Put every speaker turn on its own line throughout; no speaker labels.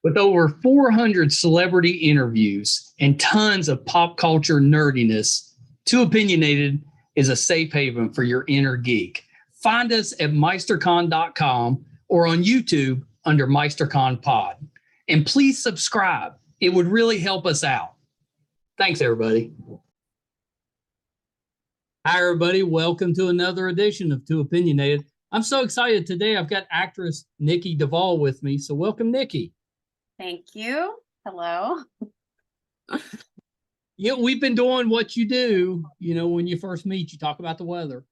With over 400 celebrity interviews and tons of pop culture nerdiness, Too Opinionated is a safe haven for your inner geek. Find us at meistercon.com or on YouTube under MeisterCon Pod. And please subscribe. It would really help us out. Thanks, everybody. Hi, everybody. Welcome to another edition of Too Opinionated. I'm so excited today. I've got actress Nikki Duval with me. So welcome, Nikki.
Thank you. Hello.
Yeah, we've been doing what you do. You know, when you first meet, you talk about the weather.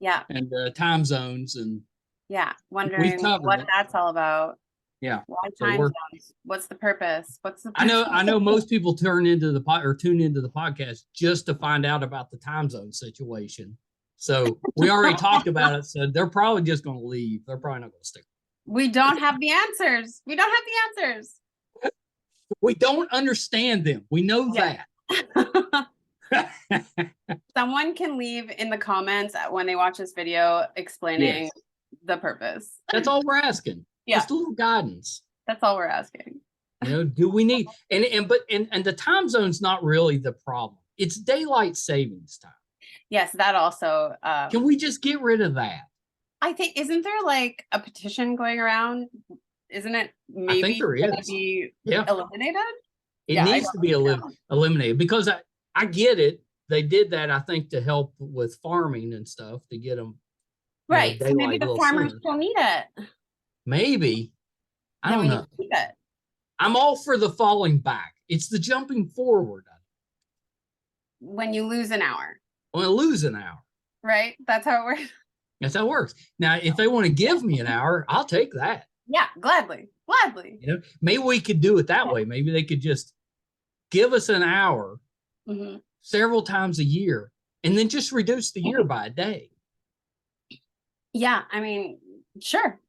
Yeah.
And time zones. And
yeah, wondering what that's all about.
Yeah.
Why time zones? What's the purpose?
I know most people tune into the podcast just to find out about the time zone situation. So we already talked about it. So they're probably just going to leave. They're probably not going to stick.
We don't have the answers. We
don't understand them. We know that.
Someone can leave in the comments when they watch this video explaining the purpose.
That's all we're asking.
Yeah.
Just a little guidance.
That's all we're asking.
You know, do we need and the time zone's not really the problem. It's daylight savings time.
Yes, that also.
Can we just get rid of that?
I think, isn't there like a petition going around? Isn't it maybe
I think there is.
Be eliminated?
It needs to be eliminated because I get it. They did that, I think, to help with farming and stuff to get them.
Right. So maybe the farmers still need it.
Maybe. I don't know. I'm all for the falling back. It's the jumping forward.
When you lose an hour.
When I lose an hour.
Right? That's how it works.
That's how it works. Now, if they want to give me an hour, I'll take that.
Yeah, gladly.
You know, maybe we could do it that way. Maybe they could just give us an hour several times a year and then just reduce the year by a day.
Yeah, I mean, sure.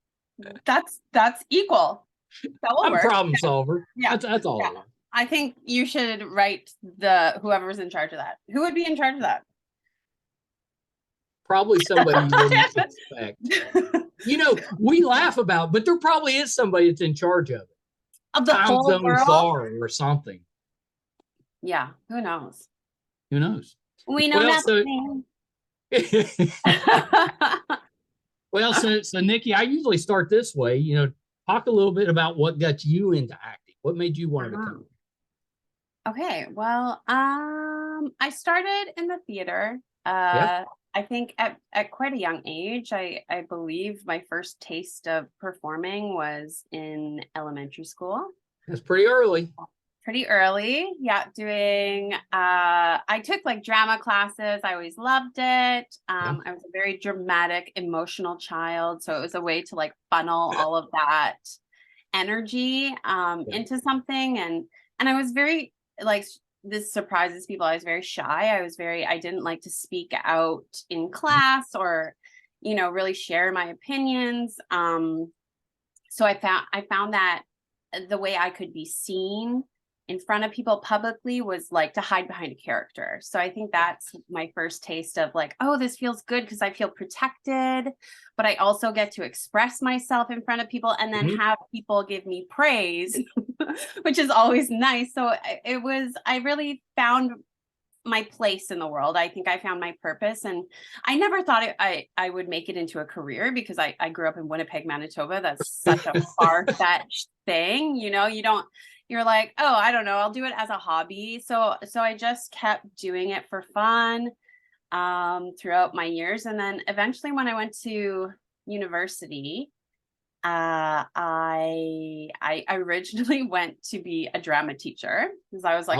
That's equal.
I'm a problem solver. Yeah, that's all.
Yeah. I think you should write whoever's in charge of that. Who would be in charge of that?
Probably somebody you wouldn't expect. You know, we laugh about, but there probably is somebody that's in charge of it.
Of the whole world?
Czar or something.
Yeah, who knows?
Who knows?
We know nothing.
Well, so Nikki, I usually start this way. You know, talk a little bit about what got you into acting. What made you want to become?
Okay, well, I started in the theater. I think at quite a young age. I believe my first taste of performing was in elementary school.
That's pretty early.
Yeah, doing I took like drama classes. I always loved it. I was a very dramatic, emotional child, so it was a way to like funnel all of that energy into something. And I was very, like, this surprises people, I was very shy. I didn't like to speak out in class or, you know, really share my opinions. So I found that the way I could be seen in front of people publicly was like to hide behind a character. So I think that's my first taste of like, oh, this feels good because I feel protected, but I also get to express myself in front of people and then have people give me praise, which is always nice. So I really found my place in the world. I think I found my purpose, and I never thought I would make it into a career because I grew up in Winnipeg, Manitoba. That's such a far-fetched thing. You know, you're like, oh, I don't know, I'll do it as a hobby. So I just kept doing it for fun throughout my years. And then eventually when I went to university, I originally went to be a drama teacher because I was like,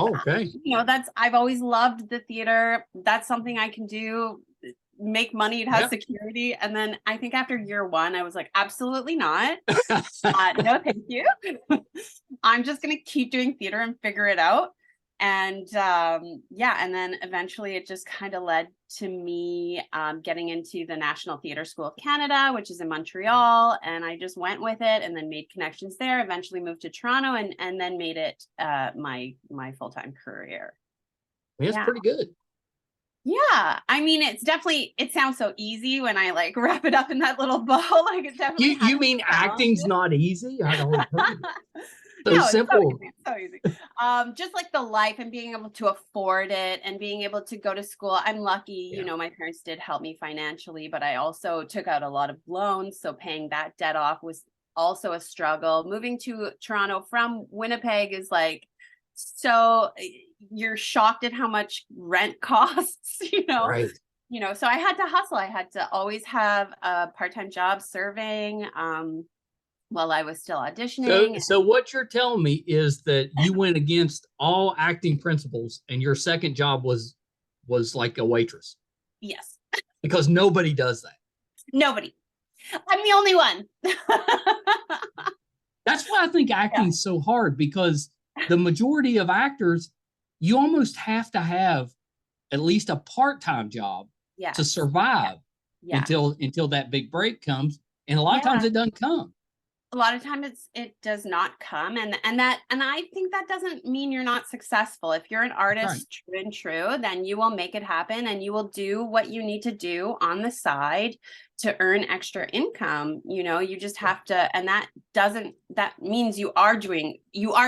you know, I've always loved the theater. That's something I can do. Make money, it has security. And then I think after year one, I was like, absolutely not. No, thank you. I'm just going to keep doing theater and figure it out. And and then eventually it just kind of led to me getting into the National Theatre School of Canada, which is in Montreal. And I just went with it and then made connections there, eventually moved to Toronto and then made it my full-time career.
That's pretty good.
Yeah, I mean, it sounds so easy when I like wrap it up in that little bow. Like, it definitely.
You mean acting's not easy? I don't know. So
No, it's
simple.
so easy. Just like the life and being able to afford it and being able to go to school. I'm lucky,
Yeah.
my parents did help me financially, but I also took out a lot of loans. So paying that debt off was also a struggle. Moving to Toronto from Winnipeg is like, so you're shocked at how much rent costs,
Right.
So I had to hustle. I had to always have a part-time job serving, while I was still auditioning.
So what you're telling me is that you went against all acting principles and your second job was like a waitress,
Yes.
because nobody does that.
Nobody. I'm the only one.
That's why I think acting's so hard, because the majority of actors, you almost have to have at least a part-time job to survive until that big break comes. And a lot of times it doesn't come.
A lot of times it does not come, and I think that doesn't mean you're not successful. If you're an artist true and true, then you will make it happen, and you will do what you need to do on the side to earn extra income. You just have to, and that means you are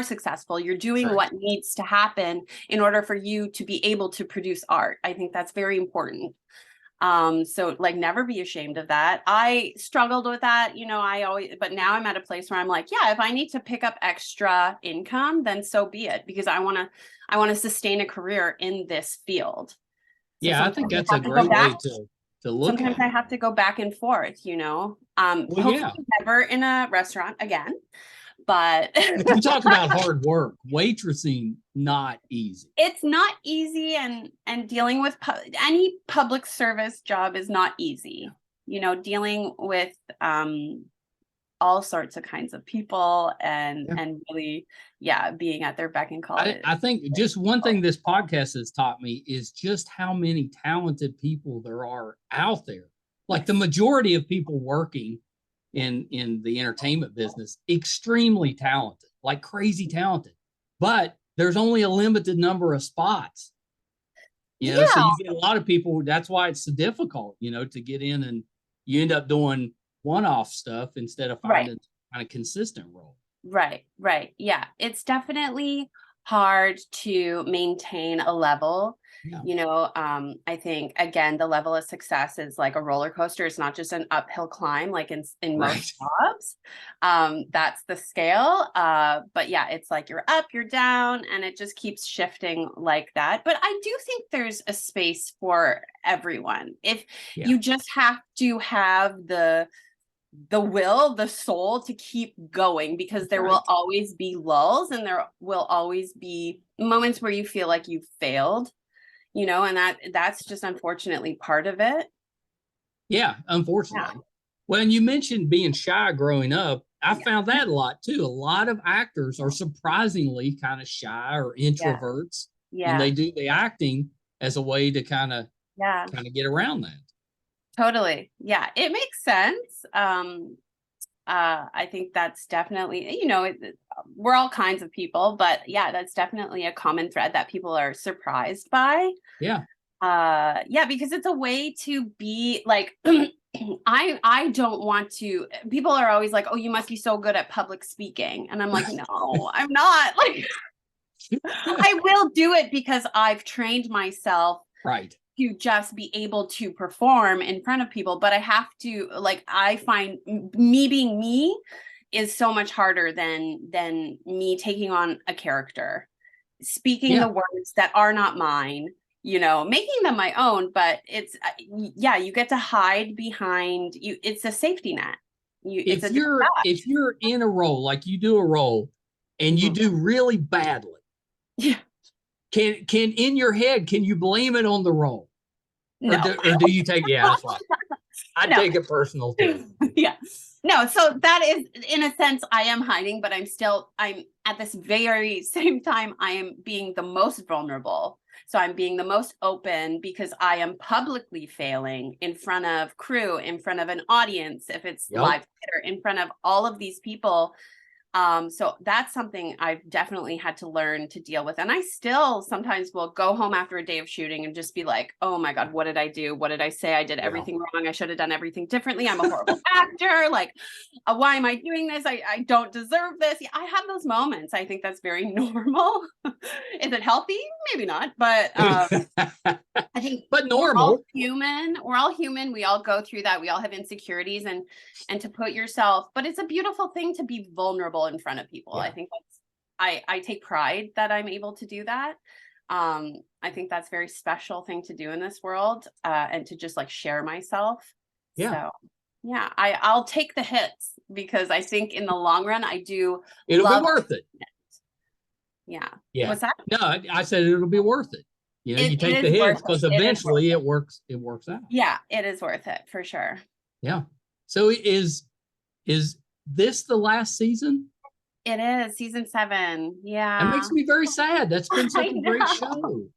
successful. You're doing what needs to happen in order for you to be able to produce art. I think that's very important. So like, never be ashamed of that. I struggled with that, but now I'm at a place where I'm like, yeah, if I need to pick up extra income, then so be it, because I want to sustain a career in this field. So
I think that's a great way to look
sometimes
at it.
I have to go back and forth, hopefully never in a restaurant again. But
if you talk about hard work, waitressing, not easy.
It's not easy, and dealing with any public service job is not easy. Dealing with all sorts of kinds of people and really, being at their beck and call.
I think just one thing this podcast has taught me is just how many talented people there are out there. Like, the majority of people working in the entertainment business, extremely talented, like crazy talented, but there's only a limited number of spots, so you get a lot of people. That's why it's so difficult, to get in, and you end up doing one-off stuff instead of finding kind of consistent role. Right.
Yeah, it's definitely hard to maintain a level. I think, again, the level of success is like a roller coaster. It's not just an uphill climb like in most jobs. That's the scale. But it's like you're up, you're down, and it just keeps shifting like that. But I do think there's a space for everyone. If you just have to have the will, the soul to keep going, because there will always be lulls, and there will always be moments where you feel like you've failed. And that's just unfortunately part of it.
Yeah, unfortunately. Well, and you mentioned being shy growing up. I found that a lot too. A lot of actors are surprisingly kind of shy or introverts, and they do the acting as a way to kind of get around that.
Totally. Yeah, it makes sense. I think that's definitely, we're all kinds of people, but that's definitely a common thread that people are surprised by. Because it's a way to be like, I don't want to, people are always like, oh, you must be so good at public speaking. And I'm like, no, I'm not. Like, I will do it because I've trained myself to just be able to perform in front of people. But I have to, like, I find me being me is so much harder than me taking on a character, speaking the words that are not mine, making them my own. But it's, you get to hide behind you. It's a safety net.
If you're in a role, like you do a role and you do really badly, Can in your head, can you blame it on the role?
No.
Or do you take that's why I take it personal too.
No, so that is, in a sense, I am hiding, but I'm at this very same time, I am being the most vulnerable. So I'm being the most open because I am publicly failing in front of crew, in front of an audience, if it's live theater, in front of all of these people. So that's something I've definitely had to learn to deal with. And I still sometimes will go home after a day of shooting and just be like, oh my God, what did I do? What did I say? I did everything wrong. I should have done everything differently. I'm a horrible actor. Like, why am I doing this? I don't deserve this. Yeah, I have those moments. I think that's very normal. Is it healthy? Maybe not. But I think
but normal.
We're all human. We're all human. We all go through that. We all have insecurities and to put yourself, but it's a beautiful thing to be vulnerable in front of people. I think I take pride that I'm able to do that. I think that's a very special thing to do in this world, and to just like share myself. So yeah, I'll take the hits because I think in the long run, it'll be
worth it.
Yeah.
What's that? No, I said it'll be worth it. You know, you take the hits because eventually it works out.
Yeah, it is worth it for sure.
Yeah. So is this the last season?
It is season 7. Yeah.
That makes me very sad. That's been such a great show.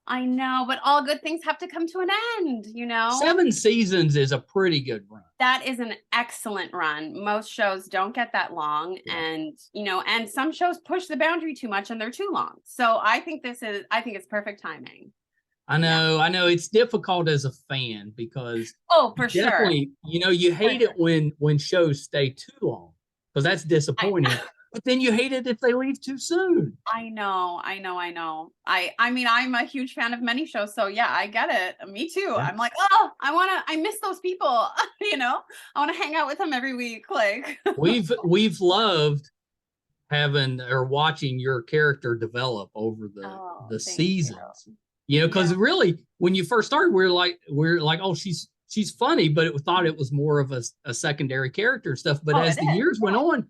I know, but all good things have to come to an end, you know?
7 seasons is a pretty good run.
That is an excellent run. Most shows don't get that long, and and some shows push the boundary too much and they're too long. So I think it's perfect timing.
I know it's difficult as a fan because
for sure.
You hate it when shows stay too long because that's disappointing. But then you hate it if they leave too soon.
I know. I mean, I'm a huge fan of many shows, so yeah, I get it. Me too. Yeah. I'm like, I miss those people. I want to hang out with them every week. Like
we've loved having or watching your character develop over the seasons. Because really, when you first started, we're like, oh, she's funny, but we thought it was more of a secondary character and stuff. But as the years went on,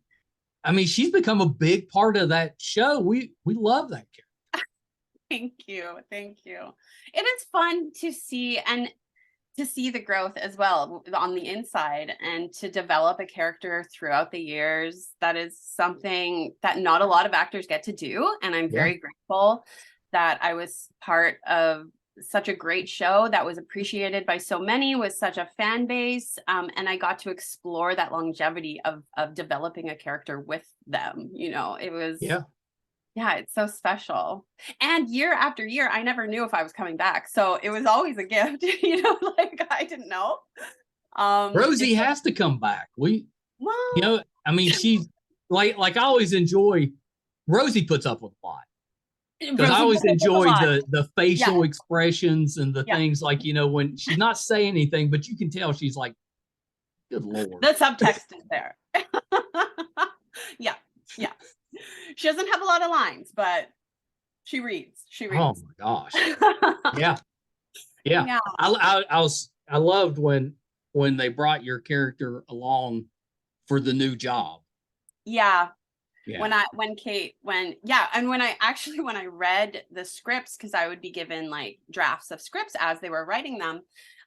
I mean, she's become a big part of that show. We love that character.
Thank you. It is fun to see and to see the growth as well on the inside and to develop a character throughout the years. That is something that not a lot of actors get to do. And I'm very grateful that I was part of such a great show that was appreciated by so many, with such a fan base. And I got to explore that longevity of developing a character with them. It was, it's so special. And year after year, I never knew if I was coming back. So it was always a gift, like I didn't know.
Rosie has to come back. I mean, she's like I always enjoy, Rosie puts up with a lot. Because I always enjoy the facial expressions and the things like, when she's not saying anything, but you can tell she's like, good Lord.
The subtext is there. Yeah. She doesn't have a lot of lines, but she reads.
Oh my gosh. Yeah. I loved when they brought your character along for the new job.
Yeah. When I read the scripts, because I would be given like drafts of scripts as they were writing them,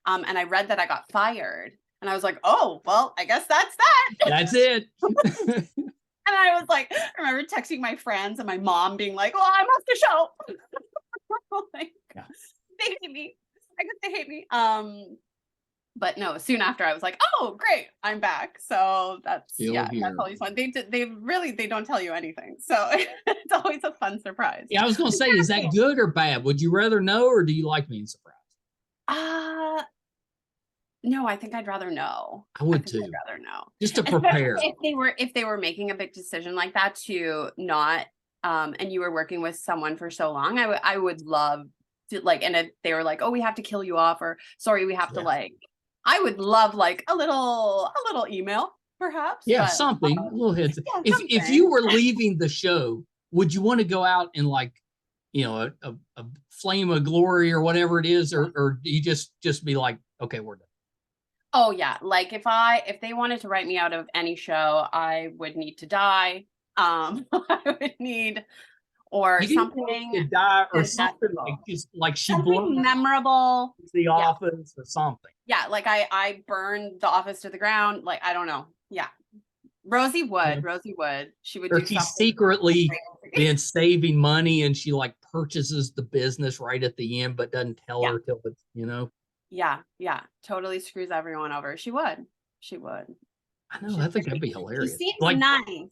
and I read that I got fired, and I was like, oh well, I guess that's that.
That's it.
And I was like, I remember texting my friends and my mom being like, well, I'm off the show. Like, they hate me. I guess they hate me. But no, soon after I was like, oh, great, I'm back. So that's always fun. They don't tell you anything. So it's always a fun surprise.
Yeah, I was going to say, is that good or bad? Would you rather know, or do you like being surprised?
No, I think I'd rather know.
I would too.
I'd rather know.
Just to prepare.
If they were making a big decision like that to not, and you were working with someone for so long, I would love to like, and if they were like, oh, we have to kill you off, or sorry, we have to like, I would love like a little email, perhaps.
Yeah, but, something. A little heads. If you were leaving the show, would you want to go out in like, a flame of glory or whatever it is, or do you just be like, okay, we're done?
Oh yeah, like if they wanted to write me out of any show, I would need to die. I would need something
to die or something like she blew
memorable
the office or something.
Yeah, like I burned the office to the ground. Like I don't know. Yeah, Rosie would. She would. Or
she's secretly been saving money and she like purchases the business right at the end, but doesn't tell her till it's
Yeah, totally screws everyone over. She would.
I know. I think that'd be hilarious.
She seems nice.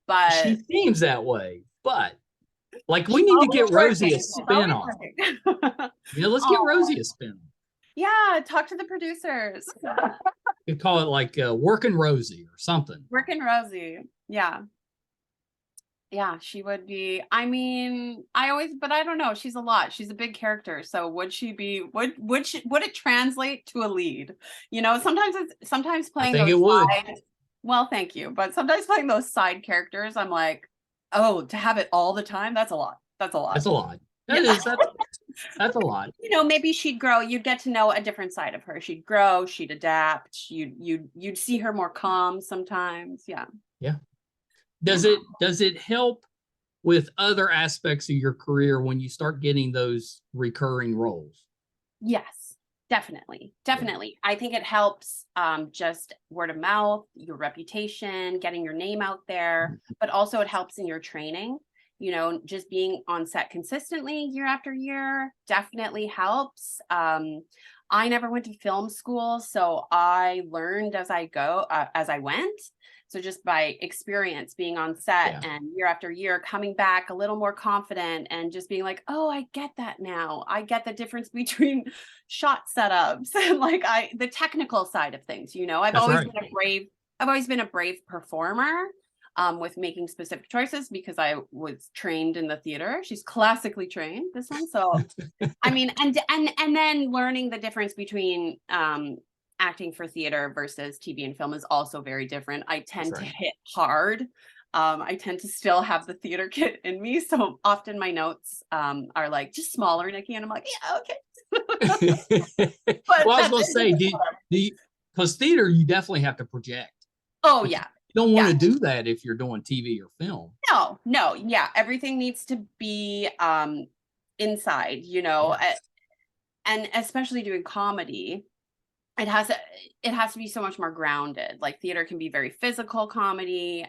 but
She seems that way, but like we
she's
need to
always
get Rosie a
working. She's always
spin-off.
working.
Let's get Rosie a spin-off.
Yeah, talk to the producers.
You could call it like Workin Rosie or something.
Workin Rosie. Yeah. Yeah, she would be. I mean, but I don't know. She's a lot. She's a big character. So would it translate to a lead? You know, sometimes playing
I think
those
it would.
well, thank you. But sometimes playing those side characters, I'm like, oh, to have it all the time, that's a lot. That's a lot.
That's a lot. That's a lot.
You know, maybe she'd grow. You'd get to know a different side of her. She'd grow. She'd adapt. You'd see her more calm sometimes. Yeah.
Yeah. Does it help with other aspects of your career when you start getting those recurring roles?
Yes, definitely. Definitely. Yeah. I think it helps just word of mouth, your reputation, getting your name out there, but also it helps in your training. You know, just being on set consistently year after year definitely helps. I never went to film school, so I learned as I went. So just by experience being on set and year after year, coming back a little more confident and just being like, oh, I get that now. I get the difference between shot setups and like the technical side of things. You know, I've always been a brave performer with making specific choices because I was trained in the theater. She's classically trained, this one. So, I mean, and then learning the difference between acting for theater versus TV and film is also very different. I tend to hit hard. I tend to still have the theater kid in me. So often my notes are like, just smaller, Nikki. And I'm like, yeah, okay.
Well, I was going to say, because theater, you definitely have to project.
Oh, yeah.
You don't want to do that if you're doing TV or film.
No. Yeah. Everything needs to be inside, you know, and especially doing comedy. It has to be so much more grounded. Like theater can be very physical comedy.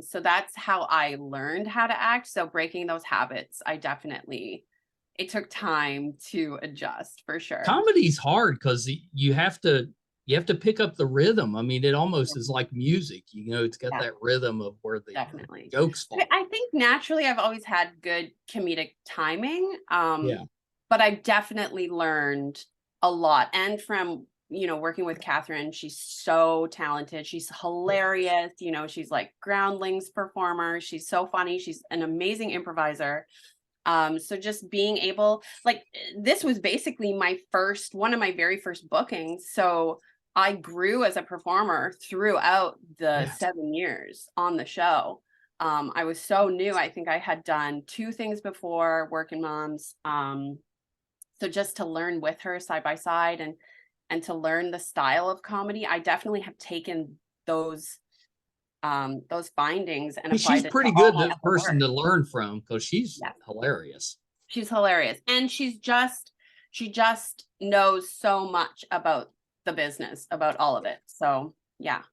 So that's how I learned how to act. So breaking those habits, it took time to adjust for sure.
Comedy's hard because you have to pick up the rhythm. I mean, it almost is like music, you know, it's got that rhythm of where the jokes fall.
I think naturally I've always had good comedic timing. But I've definitely learned a lot. And from you know, working with Catherine, she's so talented. She's hilarious. You know, she's like groundlings performer. She's so funny. She's an amazing improviser. So just being able, like, this was basically one of my very first bookings. So I grew as a performer throughout the 7 years on the show. I was so new. I think I had done 2 things before, Workin Moms. So just to learn with her side by side and to learn the style of comedy, I definitely have taken those findings and
she's pretty good person to learn from because she's hilarious.
She's hilarious, and she just knows so much about the business, about all of it. So yeah,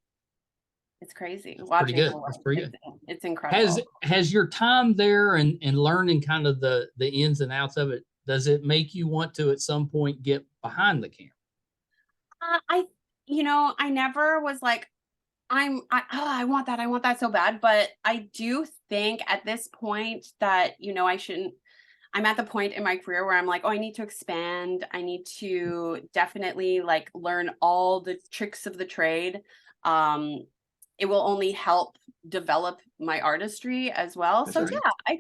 it's crazy.
Watching pretty good. That's pretty good.
It's incredible.
Has your time there and learning kind of the ins and outs of it, does it make you want to at some point get behind the camera?
I never was like, I want that so bad. But I do think at this point that, you know, I'm at the point in my career where I'm like, oh, I need to expand. I need to definitely like learn all the tricks of the trade. It will only help develop my artistry as well. That's right. I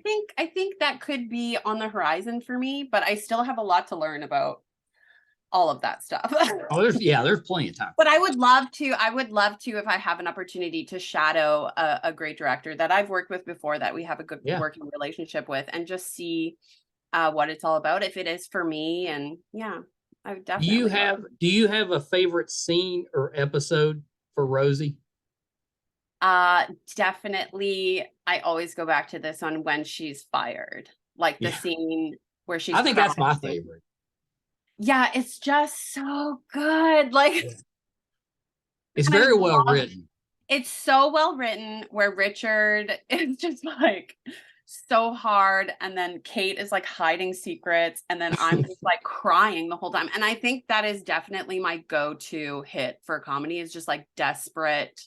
think that could be on the horizon for me, but I still have a lot to learn about all of that stuff.
There's plenty of time.
But I would love to if I have an opportunity to shadow a great director that I've worked with before, that we have a good working relationship with, and just see what it's all about, if it is for me. And I would definitely.
Do you have a favorite scene or episode for Rosie?
Definitely. I always go back to this one when she's fired, like the scene where she's.
I think that's my favorite.
Yeah, it's just so good. Like,
it's very well written.
It's so well written, where Richard is just like so hard, and then Kate is like hiding secrets, and then I'm just like crying the whole time. And I think that is definitely my go-to hit for comedy, is just like desperate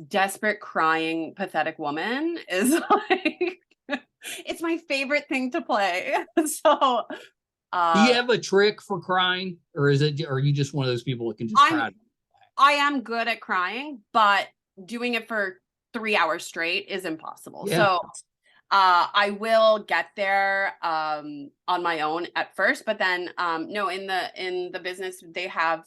desperate, crying, pathetic woman is like, it's my favorite thing to play. So,
do you have a trick for crying, or are you just one of those people that can just cry?
I am good at crying, but doing it for 3 hours straight is impossible. Yeah. So I will get there on my own at first, but then no, in the business they have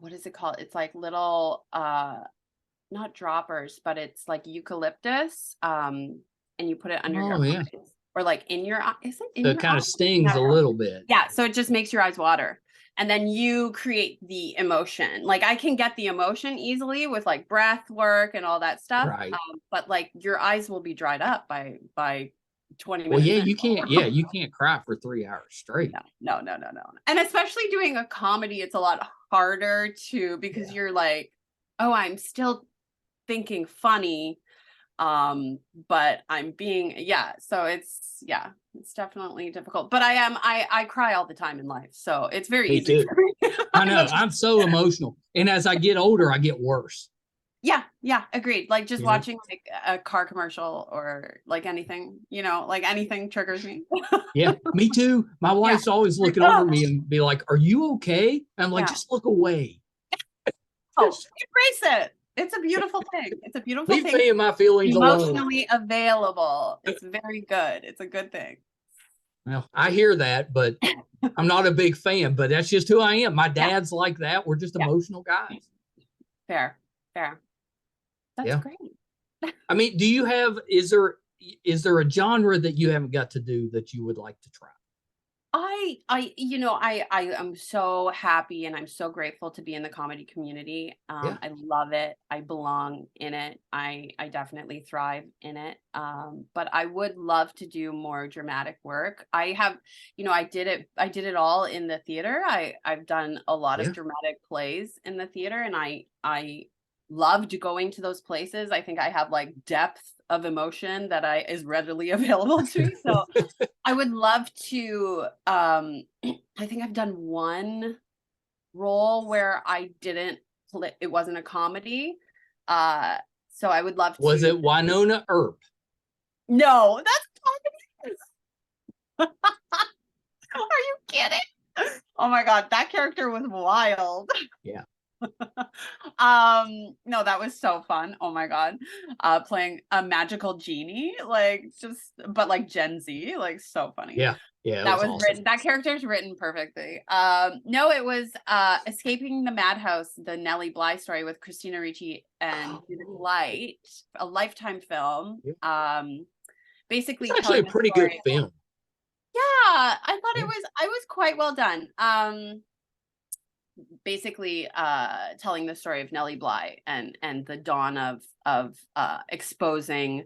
what is it called? It's like little not droppers, but it's like eucalyptus and you put it under your eyes or like in your eye. Is it in your eye? It kind
of stings a little bit.
Yeah, so it just makes your eyes water. And then you create the emotion. Like I can get the emotion easily with like breath work and all that stuff.
Right.
But like your eyes will be dried up by 20 minutes.
Well, yeah, you can't. Yeah, you can't cry for 3 hours straight.
No. And especially doing a comedy, it's a lot harder to because you're like, oh, I'm still thinking funny, but I'm being so it's definitely difficult. But I cry all the time in life, so it's very easy for me.
I know. I'm so emotional, and as I get older, I get worse.
Yeah, agreed. Like just watching like a car commercial or like anything, like anything triggers me.
Yeah, me too. My wife's always looking over me and be like, "Are you okay?" And I'm like, "Just look away."
Embrace it. It's a beautiful thing. It's a beautiful thing.
Leave me and my feelings
emotionally available. It's very good. It's a good thing.
Well, I hear that, but I'm not a big fan. But that's just who I am. My dad's like that. We're just emotional guys.
Fair. That's great.
I mean, do you have? Is there a genre that you haven't got to do that you would like to try?
I am so happy and I'm so grateful to be in the comedy community. I love it. I belong in it. I definitely thrive in it. But I would love to do more dramatic work. I have, I did it all in the theater. I've done a lot of dramatic plays in the theater, and I loved going to those places. I think I have like depth of emotion that is readily available to me. So I would love to, I think I've done one role where I didn't play, it wasn't a comedy. So I would love to.
Was it Wynona Earp?
No, that's comedy. Are you kidding? Oh my God, that character was wild.
Yeah.
No, that was so fun. Oh my God. Playing a magical genie, but like Gen Z, like so funny.
Yeah.
That was awesome. Written. That character is written perfectly. No, it was Escaping the Madhouse, the Nellie Bly story with Christina Ricci and Light, a Lifetime film. Basically,
it's actually a pretty good film.
Yeah, I thought it was quite well done. Basically telling the story of Nellie Bly and the dawn of exposing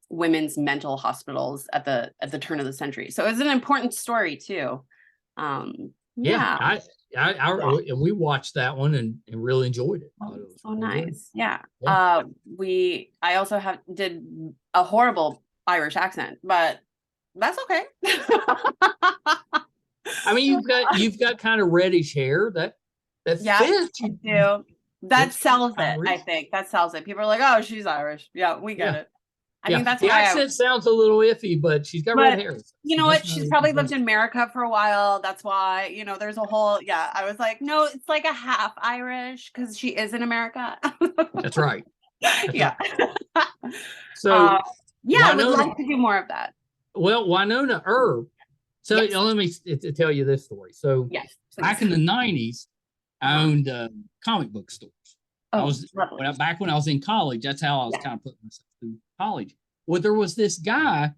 women's mental hospitals at the turn of the century. So it's an important story too.
We watched that one and really enjoyed it.
Oh, nice. Yeah. I also did a horrible Irish accent, but that's okay.
I mean, you've got kind of reddish hair that fits.
You do. That sells it. I think that sells it. People are like, "Oh, she's Irish." Yeah, we get it. I think that's
the accent sounds a little iffy, but she's got red hair.
You know what? She's probably lived in America for a while. That's why. There's a whole. Yeah, I was like, no, it's like a half Irish because she is in America.
That's right.
Right.
So
I would like to do more of that.
Well, Wynona Earp. So let me tell you this story. So back in the 90s, I owned comic book stores. Back when I was in college, that's how I was kind of putting myself through college. Well, there was this guy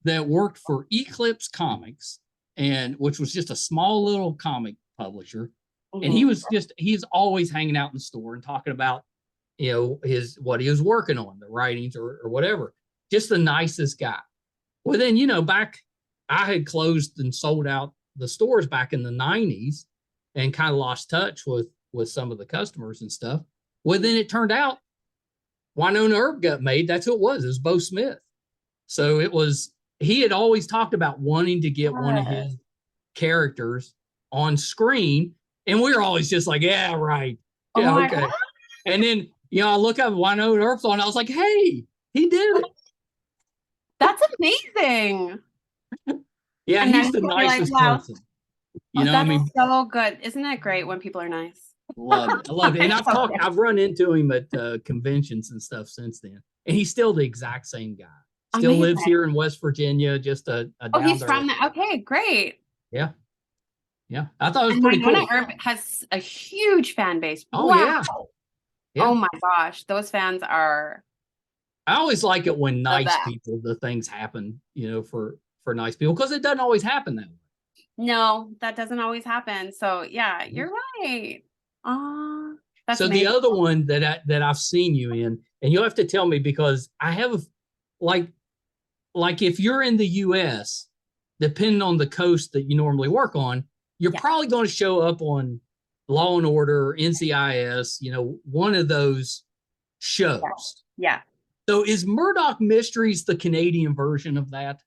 that worked for Eclipse Comics, which was just a small little comic publisher. Mm-hmm. And he's always hanging out in the store and talking about, what he was working on, the writings or whatever. Just the nicest guy. Well, then, back I had closed and sold out the stores back in the 90s and kind of lost touch with some of the customers and stuff. Well, then it turned out Wynona Earp got made. That's who it was. It was Bo Smith. So he had always talked about wanting to get one of his characters on screen. And we were always just like, yeah, right. Yeah, okay. And then, I look up Wynona Earp and I was like, hey, he did it.
That's amazing.
Yeah,
and
he's the nicest person.
That's so good. Isn't it great when people are nice?
Love it. I love it. And I've run into him at conventions and stuff since then. And he's still the exact same guy. Still lives here in West Virginia, just a down
he's from there. Okay, great.
Yeah. Yeah. I thought it was pretty cool.
Wynona Earp has a huge fan base.
Oh,
wow.
Yeah.
Oh my gosh. Those fans are.
I always like it when nice people, the things happen, for nice people, because it doesn't always happen that way.
No, that doesn't always happen. So yeah, you're right. That's
so amazing. The other one that I've seen you in, and you'll have to tell me, because I have like if you're in the US, depending on the coast that you normally work on, you're probably going to show up on Law and Order, NCIS, one of those shows.
Yeah.
So is Murdoch Mysteries the Canadian version of that?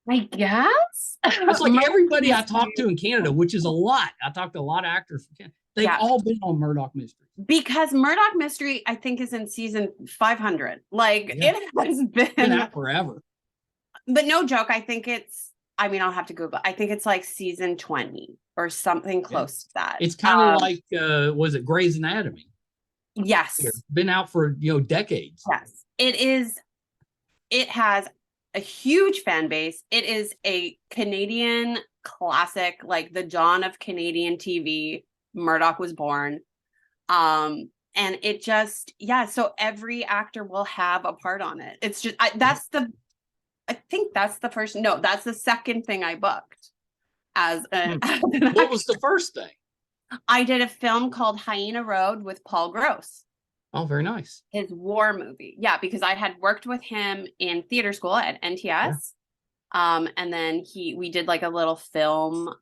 I guess.
It's like everybody I talk to in Canada, which is a lot. I talked to a lot of actors from Canada. They've all been on Murdoch Mysteries.
Because Murdoch Mystery, I think, is in season 500. It has been
out forever.
But no joke, I think I'll have to Google. I think it's like season 20 or something close to that.
It's kind of like, was it Grey's Anatomy?
Yes.
It's been out for, decades.
Yes. It is. It has a huge fan base. It is a Canadian classic, like the dawn of Canadian TV. Murdoch was born. And it just, so every actor will have a part on it. It's just, that's the second thing I booked as
what was the first thing?
I did a film called Hyena Raod with Paul Gross.
Oh, very nice.
His war movie. Yeah, because I had worked with him in theater school at NTS. And then we did like a little film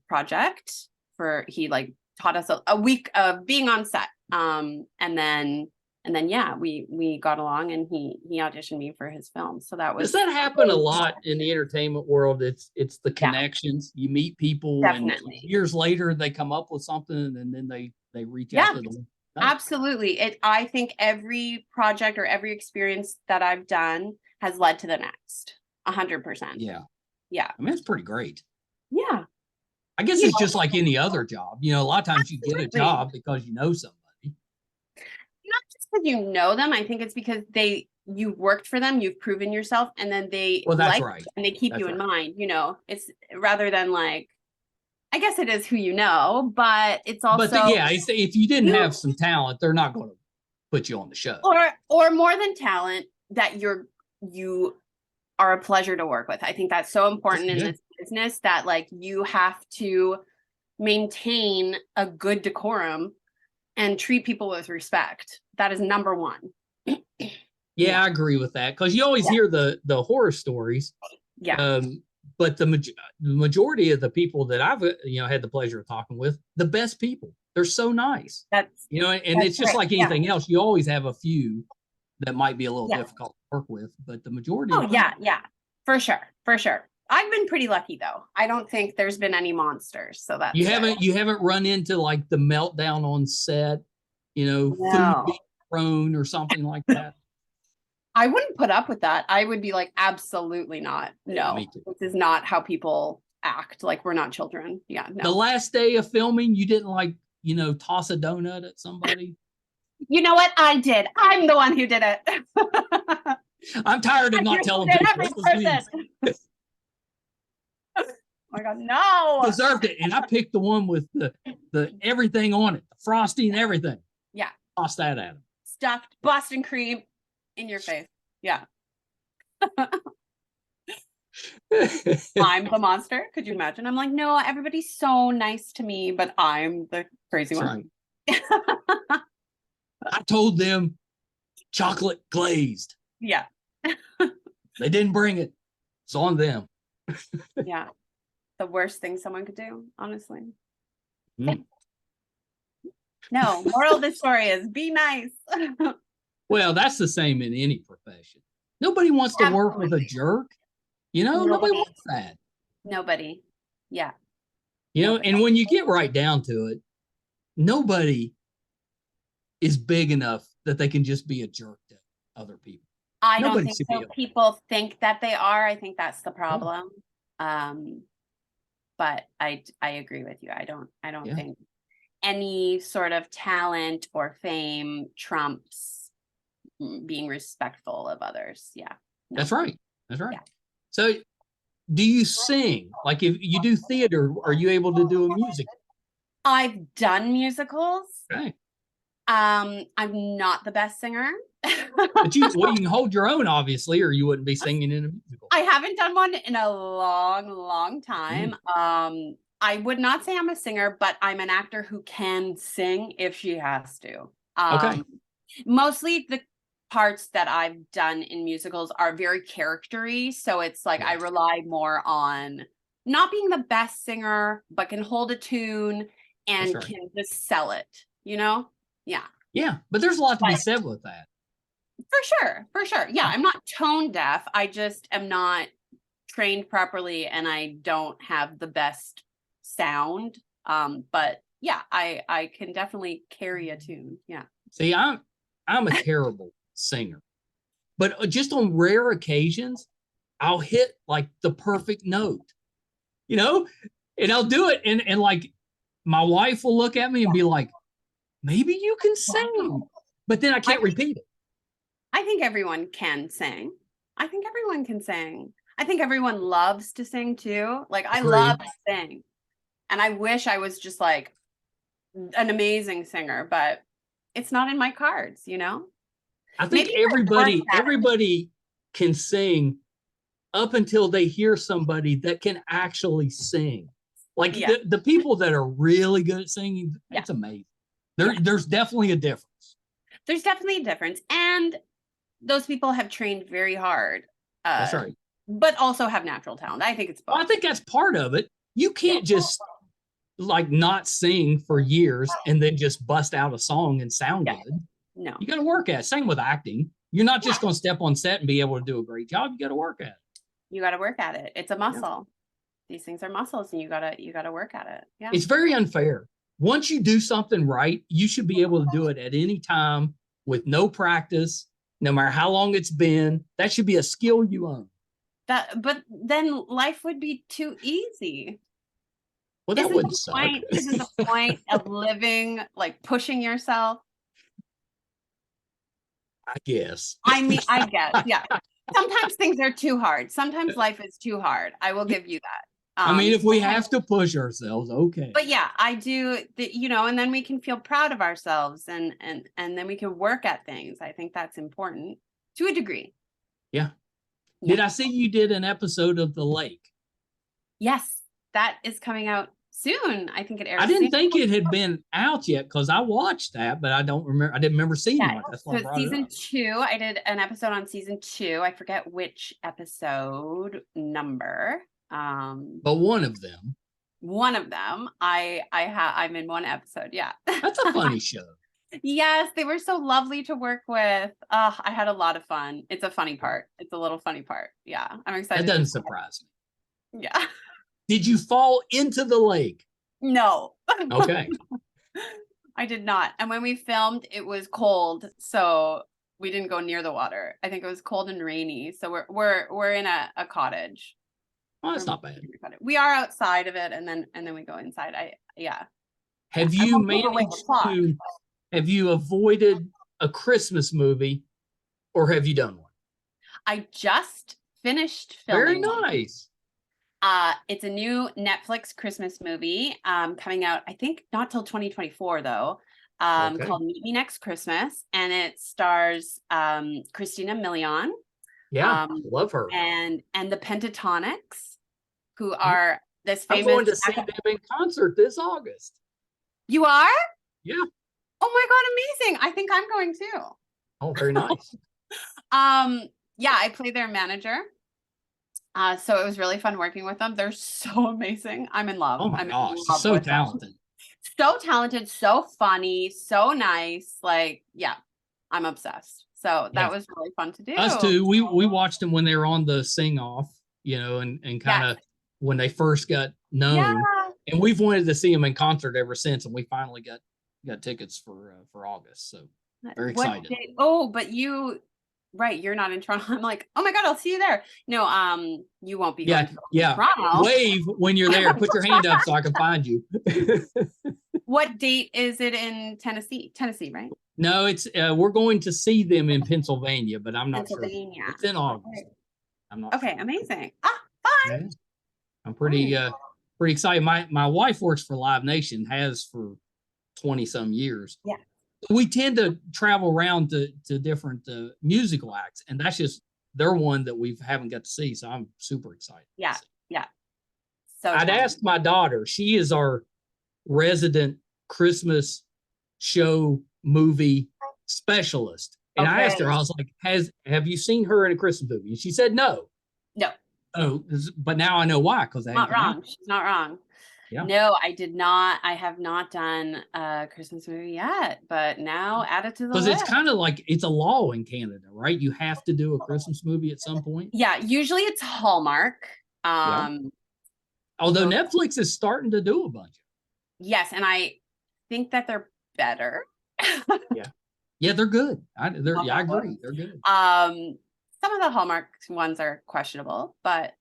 project he taught us a week of being on set. And then we got along, and he auditioned me for his film. So that was.
Does that happen a lot in the entertainment world? It's the connections. You meet people,
definitely.
And years later they come up with something, and then they reach out to them.
Absolutely. I think every project or every experience that I've done has led to the next. 100%.
Yeah.
Yeah.
I mean, it's pretty great.
Yeah.
I guess it's just like any other job. A lot of times you get a job because you know somebody.
Not just because you know them. I think it's because you worked for them, you've proven yourself, and then they and they keep you in mind. It's rather than like, I guess it is who you know, but it's also.
But if you didn't have some talent, they're not going to put you on the show.
Or more than talent, that you are a pleasure to work with. I think that's so important in this business, that like you have to maintain a good decorum and treat people with respect. That is number one.
Yeah, I agree with that, because you always hear the horror stories.
Yeah.
But the majority of the people that I've had the pleasure of talking with, the best people, they're so nice. And it's just like anything else. You always have a few that might be a little difficult to work with, but the majority.
Oh yeah, for sure. I've been pretty lucky though. I don't think there's been any monsters. So that's
you haven't run into like the meltdown on set, food being thrown or something like that.
I wouldn't put up with that. I would be like, absolutely not. No, this is not how people act. Like, we're not children. Yeah. No.
The last day of filming, you didn't toss a donut at somebody?
You know what? I did. I'm the one who did it.
I'm tired of not telling people.
Oh my God, no.
Deserved it. And I picked the one with the everything on it, the frosting and everything.
Yeah.
Toss that at him.
Stuffed Boston cream in your face. Yeah. I'm the monster. Could you imagine? I'm like, no, everybody's so nice to me, but I'm the crazy one.
Right. I told them chocolate glazed.
Yeah.
They didn't bring it. It's on them.
Yeah. The worst thing someone could do, honestly.
Mm.
No, moral of the story is be nice.
Well, that's the same in any profession. Nobody wants to work with a jerk. Nobody wants that.
Nobody. Yeah.
And when you get right down to it, nobody is big enough that they can just be a jerk to other people.
I
Nobody
don't think
should
so.
be able-
People think that they are. I think that's the problem. But I agree with you. I don't
Yeah.
think any sort of talent or fame trumps being respectful of others. Yeah. No.
That's right. That's right.
Yeah.
So do you sing? Like if you do theater, are you able to do a music?
I've done musicals.
Okay.
I'm not the best singer.
But you can hold your own, obviously, or you wouldn't be singing in a musical.
I haven't done one in a long time. I would not say I'm a singer, but I'm an actor who can sing if she has to.
Okay.
Mostly the parts that I've done in musicals are very charactery, so it's like I rely more on not being the best singer, but can hold a tune and can just sell it, you know? Yeah.
Yeah, but there's a lot to be said with that.
For sure. Yeah, I'm not tone deaf. I just am not trained properly and I don't have the best sound. But yeah, I can definitely carry a tune. Yeah.
See, I'm a terrible singer. But just on rare occasions, I'll hit like the perfect note. You know? And I'll do it and like my wife will look at me and be like, "Maybe you can sing." But then I can't repeat it.
I think everyone can sing. I think everyone can sing. I think everyone loves to sing too. Like I love to sing. And I wish I was just like an amazing singer, but it's not in my cards, you know?
I think everybody can sing up until they hear somebody that can actually sing. Like the people that are really good at singing, it's amazing. There's definitely a difference.
There's definitely a difference. And those people have trained very hard.
That's right.
But also have natural talent. I think it's both.
Well, I think that's part of it. You can't just like not sing for years and then just bust out a song and sound good.
No.
You got to work at it. Same with acting. You're not just going to step on set and be able to do a great job. You got to work at it.
You got to work at it. It's a muscle. These things are muscles and you got to work at it. Yeah.
It's very unfair. Once you do something right, you should be able to do it at any time with no practice, no matter how long it's been. That should be a skill you own.
But then life would be too easy.
Well, that wouldn't suck.
Isn't the point of living like pushing yourself?
I guess.
I mean, I guess, yeah. Sometimes things are too hard. Sometimes life is too hard. I will give you that.
I mean, if we have to push ourselves, okay.
But yeah, I do, you know, and then we can feel proud of ourselves and then we can work at things. I think that's important to a degree.
Yeah. Did I see you did an episode of The Lake?
Yes, that is coming out soon. I think it airs.
I didn't think it had been out yet because I watched that, but I don't remember. I didn't remember seeing it. That's why I brought
season
it up.
2. I did an episode on season 2. I forget which episode number.
But one of them.
I'm in one episode. Yeah.
That's a funny show.
Yes, they were so lovely to work with. I had a lot of fun. It's a funny part. It's a little funny part. Yeah, I'm excited.
That doesn't surprise me.
Yeah.
Did you fall into the lake?
No.
Okay.
I did not. And when we filmed, it was cold, so we didn't go near the water. I think it was cold and rainy. So we're in a cottage.
Oh, that's not bad.
We are outside of it, and then we go inside.
Have you managed to? Have you avoided a Christmas movie, or have you done one?
I just finished filming.
Very nice.
It's a new Netflix Christmas movie coming out, I think not till 2024 though, called Meet Me Next Christmas, and it stars Christina Milian.
Yeah, love her.
And the Pentatonics, who are this famous.
I'm going to see them in concert this August.
You are?
Yeah.
Oh my God, amazing. I think I'm going too.
Oh, very nice.
Yeah, I play their manager. So it was really fun working with them. They're so amazing. I'm in love.
Oh my gosh, so talented.
So talented, so funny, so nice. Like, yeah, I'm obsessed. So that was really fun to do.
Us too. We watched them when they were on the sing off, you know, and kind of when they first got known. Yeah. And we've wanted to see them in concert ever since, and we finally got got tickets for August. So very excited.
But you're not in Toronto. I'm like, oh my God, I'll see you there. No, you won't be going to Toronto.
Wave when you're there. Put your hand up so I can find you.
What date is it in Tennessee? Tennessee, right?
No, it's we're going to see them in Pennsylvania, but I'm not sure. It's in August.
Okay.
I'm not
sure. Amazing. Fun.
Yeah. I'm pretty excited. My wife works for Live Nation, has for 20 some years.
Yeah.
We tend to travel around to different musical acts, and that's just they're one that we haven't got to see. So I'm super excited.
Yeah. Yeah. So
I'd asked my daughter, she is our resident Christmas show movie specialist. And I asked her, I was like, have you seen her in a Christmas movie? And she said no.
No.
Oh, but now I know why, because I
not wrong. She's not wrong.
Yeah.
No, I did not. I have not done a Christmas movie yet, but now add it to the list.
Because it's kind of like it's a law in Canada, right? You have to do a Christmas movie at some point.
Yeah, usually it's Hallmark.
Although Netflix is starting to do a bunch.
Yes, and I think that they're better.
Yeah, they're good. I agree. They're good.
Some of the Hallmark ones are questionable, but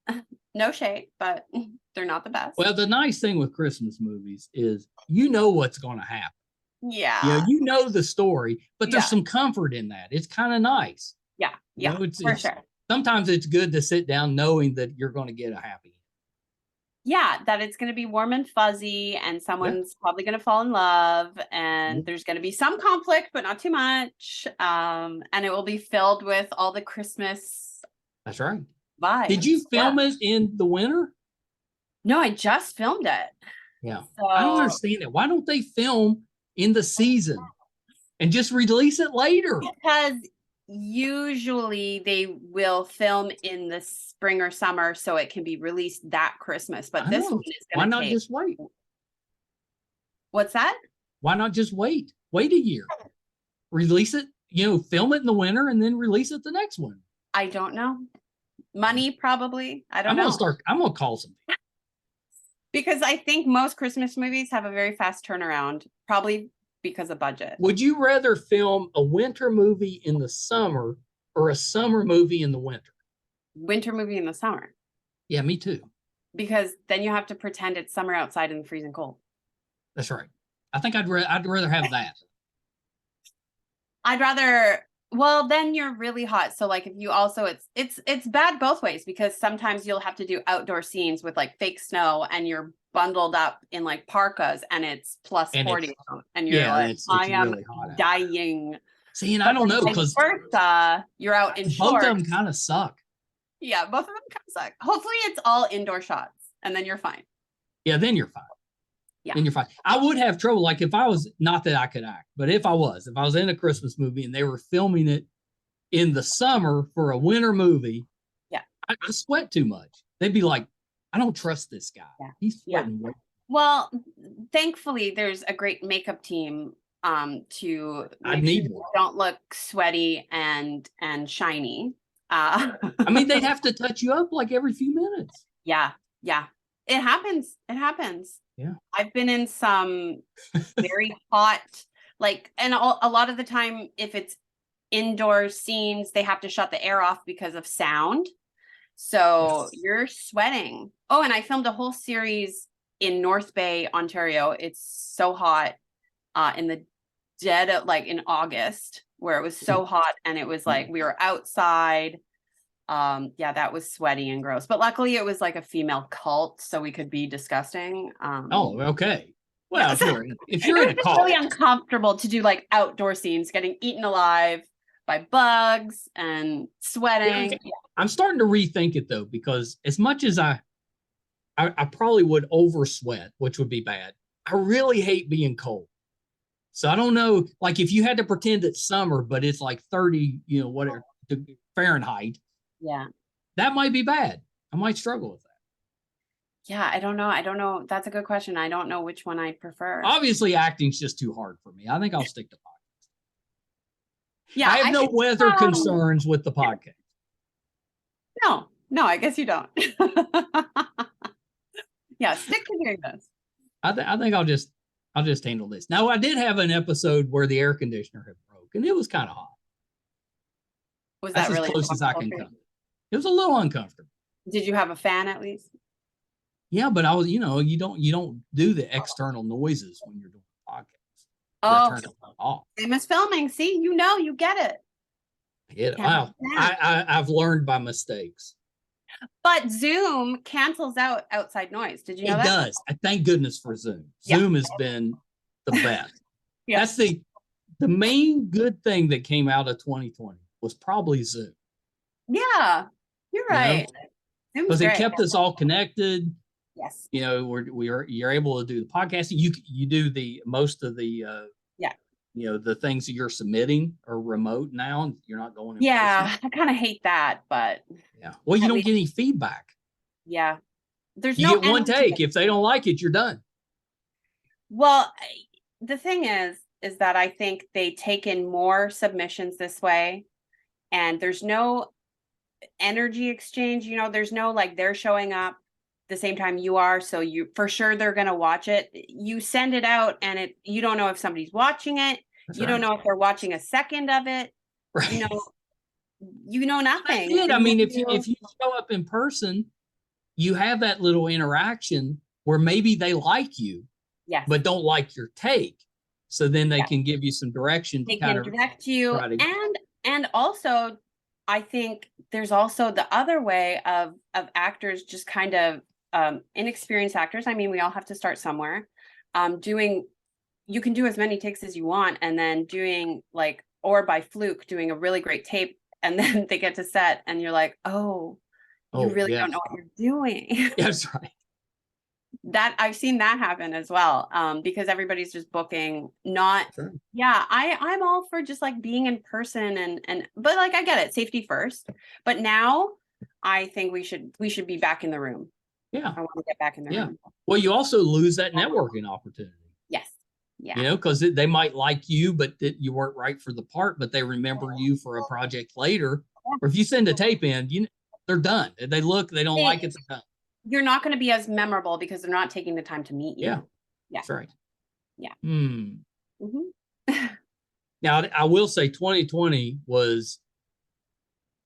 no shade, but they're not the best.
Well, the nice thing with Christmas movies is you know what's going to happen.
Yeah.
You know the story, but there's some comfort in that. It's kind of nice.
Yeah. Yeah. For sure.
Sometimes it's good to sit down knowing that you're going to get a happy.
Yeah, that it's going to be warm and fuzzy, and someone's probably going to fall in love, and there's going to be some conflict, but not too much. And it will be filled with all the Christmas.
That's right.
Vibes.
Did you film it in the winter?
No, I just filmed it.
Yeah.
So,
I don't understand it. Why don't they film in the season and just release it later?
Because usually they will film in the spring or summer so it can be released that Christmas, but this one is going to
Why not just wait?
What's that?
Why not just wait a year, release it, film it in the winter and then release it the next one?
I don't know. Money, probably. I don't know.
I'm gonna call something.
Because I think most Christmas movies have a very fast turnaround, probably because of budget.
Would you rather film a winter movie in the summer or a summer movie in the winter?
Winter movie in the summer.
Yeah, me too.
Because then you have to pretend it's summer outside in the freezing cold.
That's right. I think I'd rather have that.
Well, then you're really hot. So like if you also, it's bad both ways, because sometimes you'll have to do outdoor scenes with like fake snow and you're bundled up in like parkas and it's plus 40 and you're like, I am really dying.
See, and I don't know, because
you're out in shorts.
Both of them kind of suck.
Yeah, both of them kind of suck. Hopefully it's all indoor shots and then you're fine.
Yeah, then you're fine.
Yeah.
Then you're fine. I would have trouble, like if I was, not that I could act, but if I was in a Christmas movie and they were filming it in the summer for a winter movie, I sweat too much. They'd be like, I don't trust this guy. Yeah. He's sweating. Yeah.
Well, thankfully there's a great makeup team to make sure don't look sweaty and shiny.
I mean, they'd have to touch you up like every few minutes.
Yeah. It happens.
Yeah.
I've been in some very hot, and a lot of the time, if it's indoor scenes, they have to shut the air off because of sound. So you're sweating. Oh, and I filmed a whole series in North Bay, Ontario. It's so hot in the dead of in August, where it was so hot, and it was like we were outside. That was sweaty and gross, but luckily it was like a female cult, so we could be disgusting.
Okay. Well, if you're in a cult,
it's really uncomfortable to do like outdoor scenes, getting eaten alive by bugs and sweating.
Yeah. I'm starting to rethink it though, because as much as I probably would over sweat, which would be bad, I really hate being cold. So I don't know, like if you had to pretend it's summer, but it's like 30, whatever Fahrenheit.
Yeah.
That might be bad. I might struggle with that.
Yeah, I don't know. That's a good question. I don't know which one I prefer.
Obviously, acting's just too hard for me. I think I'll stick to podcast.
Yeah.
I have no weather concerns with the podcast.
No, I guess you don't. Yeah, stick to doing this.
I think I'll just I'll just handle this. Now, I did have an episode where the air conditioner had broke, and it was kind of hot.
Was
That's
that really
as close as I can come. It was a little uncomfortable.
Did you have a fan at least?
Yeah, but I was, you don't do the external noises when you're doing podcasts.
Oh,
turn it off.
Same as filming. See, you get it.
Wow. I've learned by mistakes.
But Zoom cancels out outside noise. Did you know that?
It does. Thank goodness for Zoom. Zoom has been the best. That's the main good thing that came out of 2020 was probably Zoom.
Yeah, you're right.
Because it kept us all connected.
Yes.
You're able to do the podcasting. You do the most of the the things that you're submitting are remote now. You're not going in person.
I kind of hate that, but
well, you don't get any feedback.
Yeah.
You get one take. If they don't like it, you're done.
Well, the thing is that I think they take in more submissions this way, and there's no energy exchange. There's no like they're showing up the same time you are, so you for sure they're going to watch it. You send it out and you don't know if somebody's watching it. That's don't know if they're watching a second of it. Right. You know nothing.
I mean, if you show up in person, you have that little interaction where maybe they like you, but don't like your take. So then they can give you some direction.
They can direct you, and also, I think there's also the other way of actors just kind of inexperienced actors. I mean, we all have to start somewhere. You can do as many takes as you want, and then doing or by fluke doing a really great tape, and then they get to set, and you're like, you really don't know what you're doing.
That's right.
That I've seen that happen as well, because everybody's just booking. I'm all for just like being in person but like I get it, safety first. But now I think we should be back in the room.
Yeah,
I want to get back in the room.
Well, you also lose that networking opportunity.
Yes. Yeah.
Because they might like you, but you weren't right for the part, but they remember you for a project later. Or if you send a tape in, they're done. They look, they don't like it, they're done.
You're not going to be as memorable because they're not taking the time to meet you.
Yeah. That's right.
Yeah.
Now, I will say 2020 was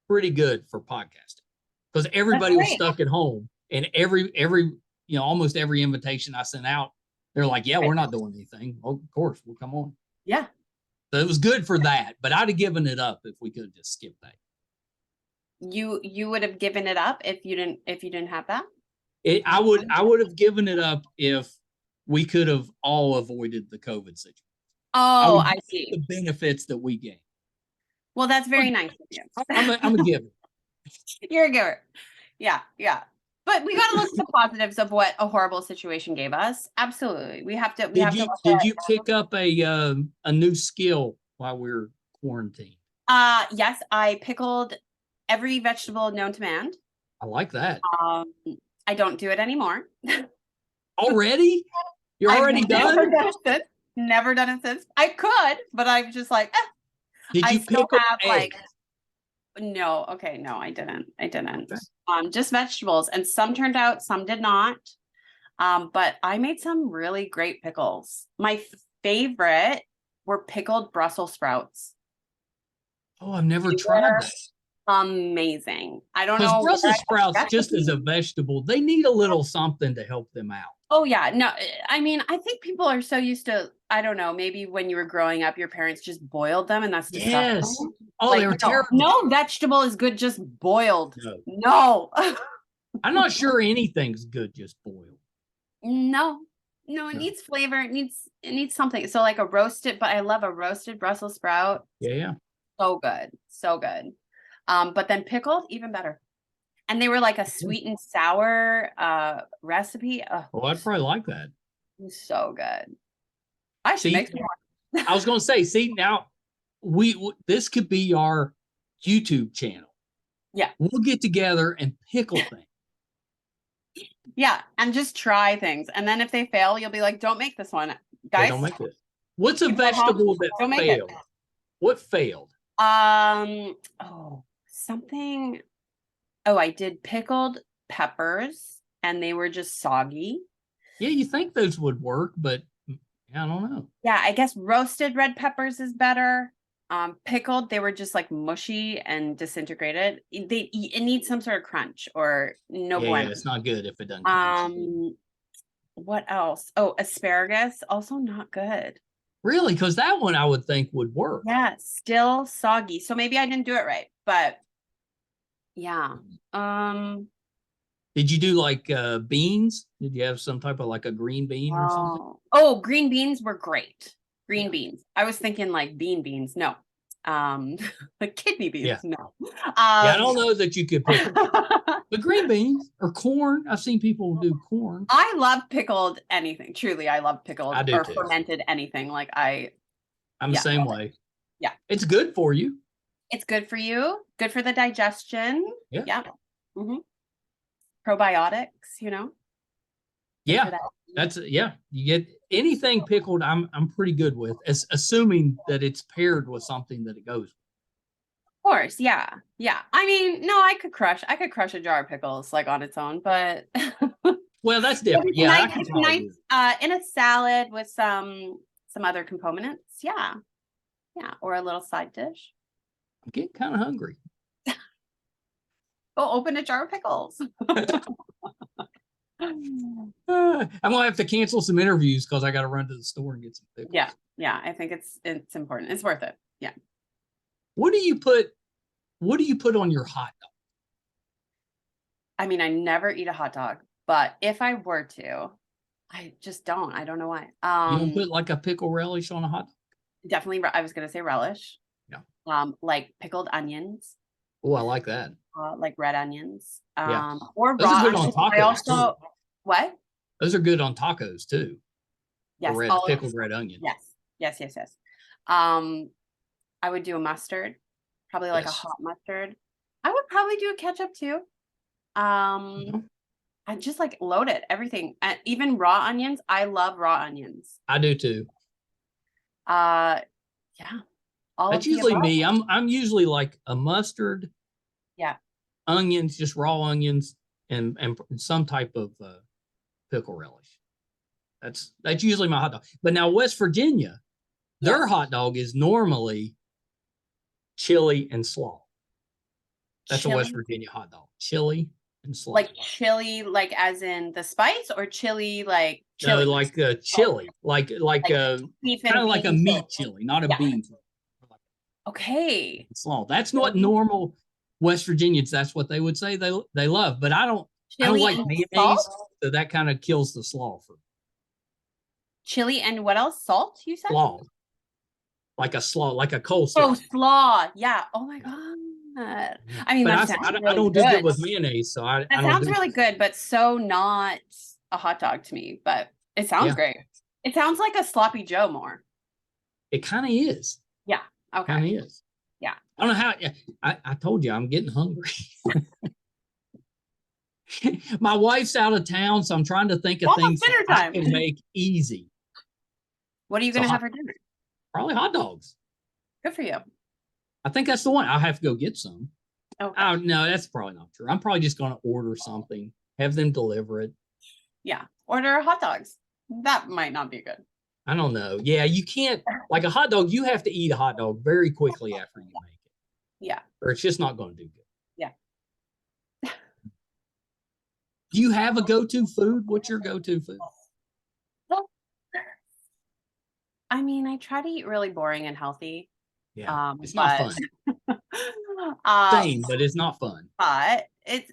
pretty good for podcasting because everybody was stuck at home, and almost every invitation I sent out, they're like, we're not doing anything. Oh, of course, we'll come on.
Yeah.
So it was good for that, but I'd have given it up if we could have just skipped that.
You would have given it up if you didn't have that?
I would have given it up if we could have all avoided the COVID situation.
Oh, I see.
The benefits that we gain.
Well, that's very nice of you.
I'm a giver.
You're a giver. Yeah. But we got to look at the positives of what a horrible situation gave us. Absolutely. We have to.
Did you pick up a new skill while we were quarantined?
Yes, I pickled every vegetable known to man.
I like that.
I don't do it anymore.
Already? You're already done?
Never done it since. I could, but I'm just like,
Did you pickle eggs?
No, okay, no, I didn't. Okay. Just vegetables, and some turned out, some did not. But I made some really great pickles. My favorite were pickled Brussels sprouts.
Oh, I've never tried that.
Amazing. I don't know.
Brussels sprouts, just as a vegetable, they need a little something to help them out.
Oh, yeah. No, I mean, I think people are so used to, I don't know, maybe when you were growing up, your parents just boiled them, and that's disgusting.
Yes. Oh, they were terrible.
No vegetable is good just boiled. No.
I'm not sure anything's good just boiled.
No, it needs flavor. It needs something. So like a roasted, but I love a roasted Brussels sprout.
Yeah.
So good. But then pickled, even better. And they were like a sweet and sour recipe.
Oh, I'd probably like that.
So good. I should make some more.
I was going to say, see, now this could be our YouTube channel.
Yeah.
We'll get together and pickle things.
Yeah, and just try things. And then if they fail, you'll be like, don't make this one. Guys,
don't make this. What's a vegetable that failed? What failed?
Something. Oh, I did pickled peppers, and they were just soggy.
Yeah, you think those would work, but Yeah, I don't know.
Yeah, I guess roasted red peppers is better. Pickled, they were just like mushy and disintegrated. It needs some sort of crunch or no bueno.
Yeah, it's not good if it doesn't crunch.
What else? Oh, asparagus, also not good.
Really? Because that one I would think would work.
Yeah, still soggy. So maybe I didn't do it right, but yeah.
Did you do like beans? Did you have some type of like a green bean or something?
Oh, green beans were great. Green beans. I was thinking like beans. No. Like kidney beans.
Yeah.
No.
Yeah, I don't know that you could pickle. But green beans or corn. I've seen people do corn.
I love pickled anything. Truly, I love pickled or
too.
fermented anything. Like
I'm the same way.
Yeah.
It's good for you.
It's good for you. Good for the digestion.
Yeah.
Yeah. Probiotics,
Yeah. That's you get anything pickled, I'm pretty good with, assuming that it's paired with something that it goes with.
Of course, yeah. I mean, no, I could crush a jar of pickles like on its own, but
well, that's different. Yeah,
nice in a salad with some other components. Yeah, or a little side dish.
I'm getting kind of hungry.
Go open a jar of pickles.
I'm gonna have to cancel some interviews because I got to run to the store and get some pickles.
Yeah. I think it's important. It's worth it. Yeah.
What do you put on your hot dog?
I mean, I never eat a hot dog, but if I were to, I just don't. I don't know why.
You don't put like a pickle relish on a hot dog?
Definitely. I was gonna say relish.
Yeah.
Like pickled onions.
Oh, I like that.
Like red onions.
Yeah.
Or
those
raw.
Are good on tacos,
I also
too.
What?
Those are good on tacos too.
Yes,
pickled red onion.
Yes. I would do a mustard, probably like a hot mustard. I would probably do a ketchup too. I just like load it, everything, and even raw onions. I love raw onions.
I do too.
Yeah.
That's usually me. I'm usually like a mustard.
Yeah.
Onions, just raw onions, and some type of pickle relish. That's usually my hot dog. But now West Virginia, their hot dog is normally chili and slaw. That's a West Virginia hot dog. Chili and slaw.
Like chili, like as in the spice, or chili like chili?
No, like chili, like kind of like a meat chili, not a bean chili.
Okay.
Slaw. That's what normal West Virginians, that's what they would say they love. But I don't like mayonnaise, so that kind of kills the slaw for me.
Chili and what else? Salt, you said?
Slaw. Like a slaw, like a coleslaw.
Oh, slaw. Yeah. Oh my God. I mean,
but I don't do good with mayonnaise, so that
sounds really good, but so not a hot dog to me. But it sounds great. It sounds like a sloppy Joe more.
It kind of is.
Yeah. Okay.
Kind of is.
Yeah.
I don't know how. I told you I'm getting hungry. My wife's out of town, so I'm trying to think of things that I can make easy.
What are you going to have for dinner?
Probably hot dogs.
Good for you.
I think that's the one. I'll have to go get some.
Okay.
Oh, no, that's probably not true. I'm probably just going to order something, have them deliver it.
Yeah. Order hot dogs. That might not be good.
I don't know. Yeah, you can't, like a hot dog, you have to eat a hot dog very quickly after you make it.
Yeah.
Or it's just not going to do good.
Yeah.
Do you have a go-to food? What's your go-to food?
I mean, I try to eat really boring and healthy.
Yeah, it's not fun. Same, but it's not fun.
But it's,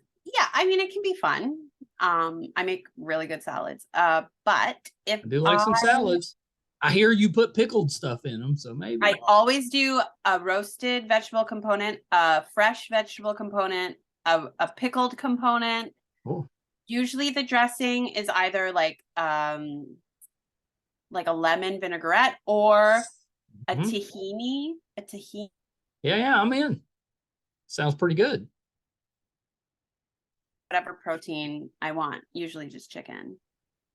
I mean, it can be fun. I make really good salads. But if
I do like some salads. I hear you put pickled stuff in them, so maybe.
I always do a roasted vegetable component, a fresh vegetable component, a pickled component.
Oh.
Usually the dressing is either like a lemon vinaigrette or a tahini.
Yeah, I'm in. Sounds pretty good.
Whatever protein I want, usually just chicken.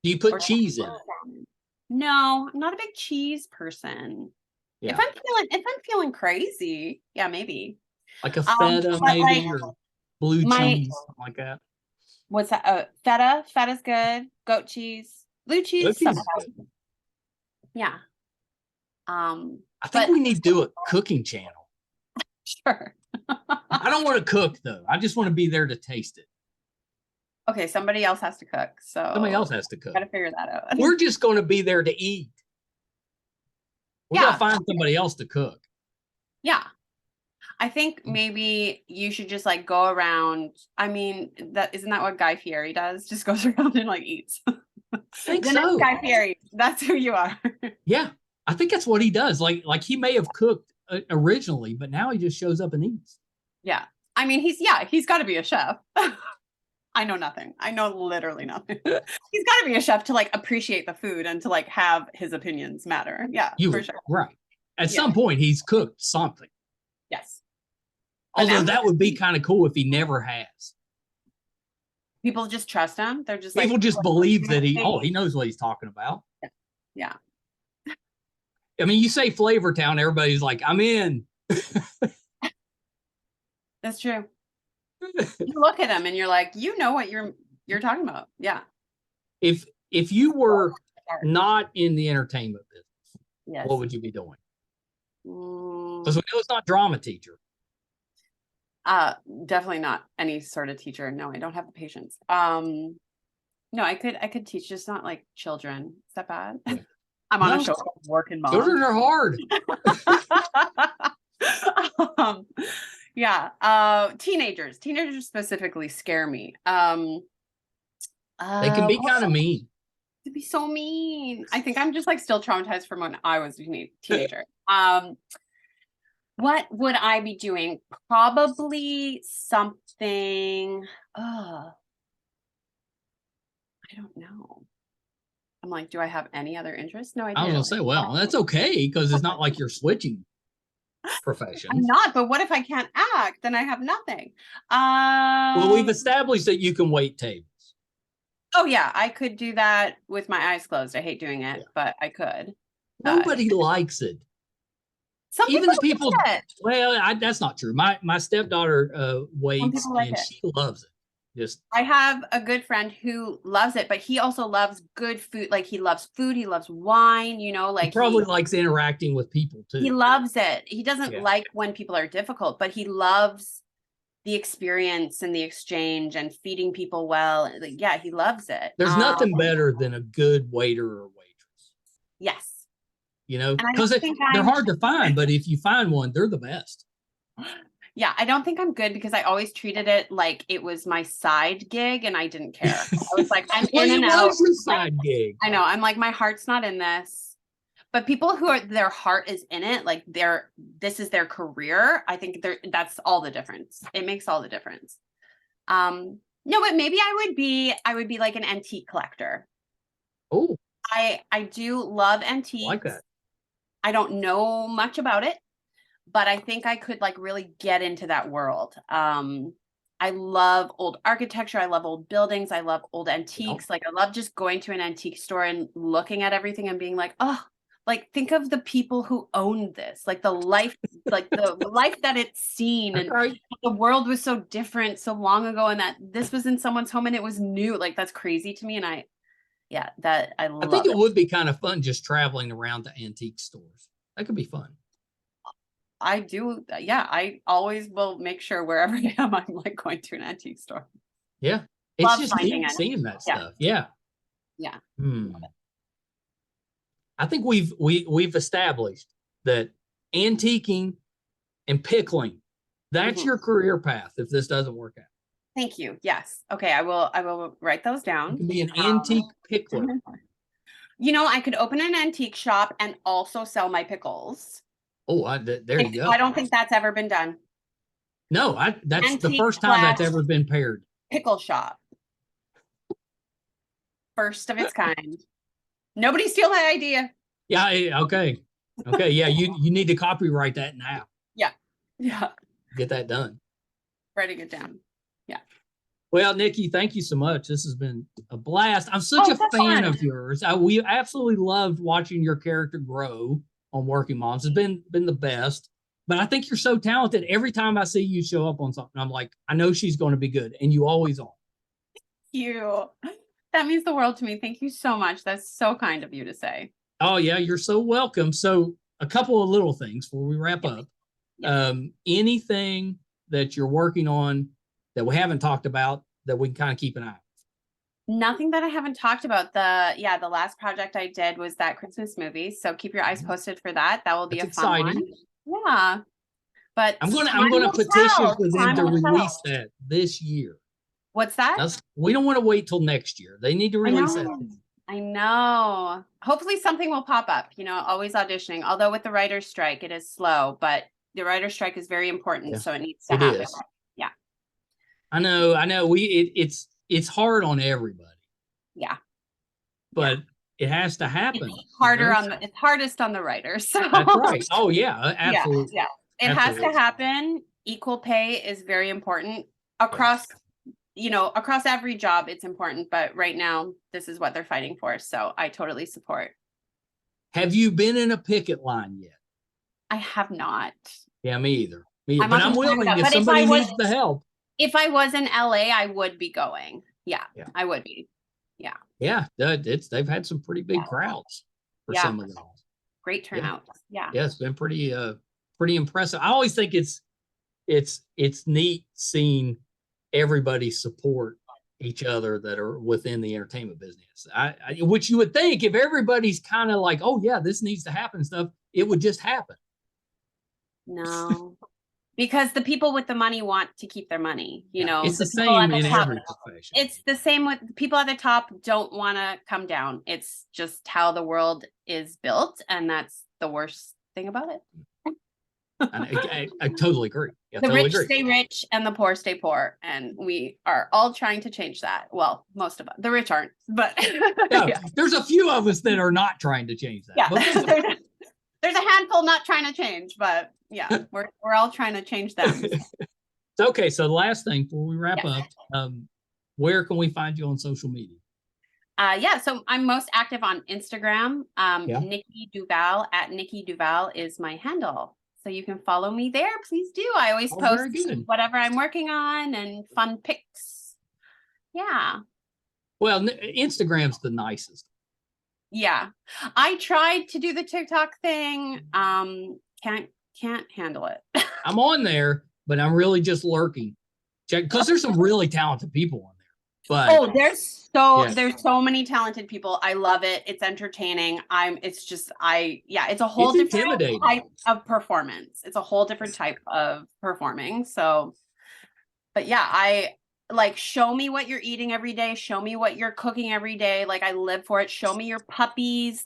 Do you put cheese in it?
No, I'm not a big cheese person.
Yeah.
If I'm feeling crazy, yeah, maybe.
Like a feta, maybe, or blue cheese, something like that.
What's that? Feta. Feta's good. Goat cheese. Blue cheese. Yeah.
I think we need to do a cooking channel.
Sure.
I don't want to cook though. I just want to be there to taste it.
Okay, somebody else has to cook. So
somebody else has to cook.
Gotta figure that out.
We're just going to be there to eat. We're going to find somebody else to cook.
Yeah. I think maybe you should just like go around. I mean, isn't that what Guy Fieri does? Just goes around and like eats.
I think so.
Guy Fieri. That's who you are.
Yeah. I think that's what he does. Like he may have cooked originally, but now he just shows up and eats.
Yeah. I mean, he's got to be a chef. I know nothing. I know literally nothing. He's got to be a chef to like appreciate the food and to like have his opinions matter. Yeah, for sure.
Right. At some point, he's cooked something.
Yes.
Although that would be kind of cool if he never has.
People just trust him. They're just
people just believe that he knows what he's talking about.
Yeah.
I mean, you say Flavor Town, everybody's like, I'm in.
That's true. You look at him and you're like, you know what you're talking about. Yeah.
If you were not in the entertainment business, what would you be doing? Because we know it's not drama teacher.
Definitely not any sort of teacher. No, I don't have the patience. No, I could teach, just not like children. Is that bad? Yeah. I'm on a show called Workin Moms.
Children are hard.
Teenagers specifically scare me.
They can be kind of mean.
To be so mean. I think I'm just like still traumatized from when I was a teenager. What would I be doing? Probably something. I don't know. I'm like, do I have any other interest? No, I do.
I was gonna say, well, that's okay because it's not like you're switching professions.
I'm not, but what if I can't act? Then I have nothing.
Well, we've established that you can wait tables.
Oh yeah, I could do that with my eyes closed. I hate doing it, but I could.
Nobody likes it.
Even people.
Well, that's not true. My stepdaughter waits and she loves it. I
have a good friend who loves it, but he also loves good food. Like he loves food, he loves wine, like
he probably likes interacting with people too.
He loves it. He doesn't like when people are difficult, but he loves the experience and the exchange and feeding people well. Like, yeah, he loves it.
There's nothing better than a good waiter or waitress.
Yes.
Because they're hard to find, but if you find one, they're the best.
Yeah, I don't think I'm good because I always treated it like it was my side gig and I didn't care. I was like, I'm in and out.
Your side gig.
I know. I'm like, my heart's not in this. But people who their heart is in it, like this is their career. I think that's all the difference. It makes all the difference. No, but maybe I would be like an antique collector.
Oh.
I do love antiques.
I like that.
I don't know much about it, but I think I could like really get into that world. I love old architecture. I love old buildings. I love old antiques. Like I love just going to an antique store and looking at everything and being like, oh, like think of the people who owned this, like the life that it's seen. And the world was so different so long ago and that this was in someone's home and it was new. Like that's crazy to me. And I think
it would be kind of fun just traveling around to antique stores. That could be fun.
I do. Yeah. I always will make sure wherever I am, I'm like going to an antique store.
Yeah. It's just neat seeing that stuff. Yeah.
Yeah.
I think we've established that antiquing and pickling, that's your career path if this doesn't work out.
Thank you. Yes. Okay. I will write those down.
You can be an antique pickler.
I could open an antique shop and also sell my pickles.
Oh, there you go.
I don't think that's ever been done.
No, that's antique the first time that's ever been paired.
Pickle shop. First of its kind. Nobody steal my idea.
Yeah. Okay. Okay. Yeah. You need to copyright that now.
Yeah. Yeah.
Get that done.
Writing it down. Yeah.
Well, Nikki, thank you so much. This has been a blast. I'm such a fan of yours. We absolutely loved watching your character grow on Workin Moms. It's been the best. But I think you're so talented. Every time I see you show up on something, I'm like, I know she's going to be good. And you always are.
Thank you. That means the world to me. Thank you so much. That's so kind of you to say.
Oh, yeah, you're so welcome. So a couple of little things before we wrap up. Anything that you're working on that we haven't talked about that we can kind of keep an eye on?
Nothing that I haven't talked about. The last project I did was that Christmas movie. So keep your eyes posted for that. That will be
That's
a fun
exciting.
one. Yeah. But
I'm gonna petition for them to release that this year.
What's that?
We don't want to wait till next year. They need to release that.
I know. Hopefully something will pop up, always auditioning. Although with the writer's strike, it is slow, but the writer's strike is very important. So it needs to happen.
Is.
Yeah.
I know. It's hard on everybody.
Yeah.
But it has to happen.
It's hardest on the writers. So.
That's right. Oh yeah, absolutely.
Yeah. It has to happen. Equal pay is very important across every job. It's important, but right now this is what they're fighting for. So I totally support.
Have you been in a picket line yet?
I have not.
Yeah, me either. But I'm willing if somebody needs the help.
If I was in LA, I would be going. Yeah. I would be. Yeah.
Yeah, they've had some pretty big crowds for some of them.
Great turnout. Yeah.
Yeah, it's been pretty impressive. I always think it's neat seeing everybody support each other that are within the entertainment business. Which you would think if everybody's kind of like, oh yeah, this needs to happen stuff, it would just happen.
No. Because the people with the money want to keep their money,
It's the same in every profession.
It's the same with people at the top don't want to come down. It's just how the world is built, and that's the worst thing about it.
I totally agree.
The rich stay rich and the poor stay poor, and we are all trying to change that. Well, most of us. The rich aren't, but
there's a few of us that are not trying to change that.
Yeah. There's a handful not trying to change, but yeah, we're all trying to change them.
Okay, so the last thing before we wrap up, where can we find you on social media?
So I'm most active on Instagram. Nikki Duval @Nikki Duval is my handle. So you can follow me there. Please do. I always post whatever I'm working on and fun pics. Yeah.
Well, Instagram's the nicest.
Yeah. I tried to do the TikTok thing. Can't handle it.
I'm on there, but I'm really just lurking. Because there's some really talented people on there. But
there's so many talented people. I love it. It's entertaining. It's a whole different type of performance. It's a whole different type of performing. So, but yeah, I like, show me what you're eating every day. Show me what you're cooking every day. Like, I live for it. Show me your puppies,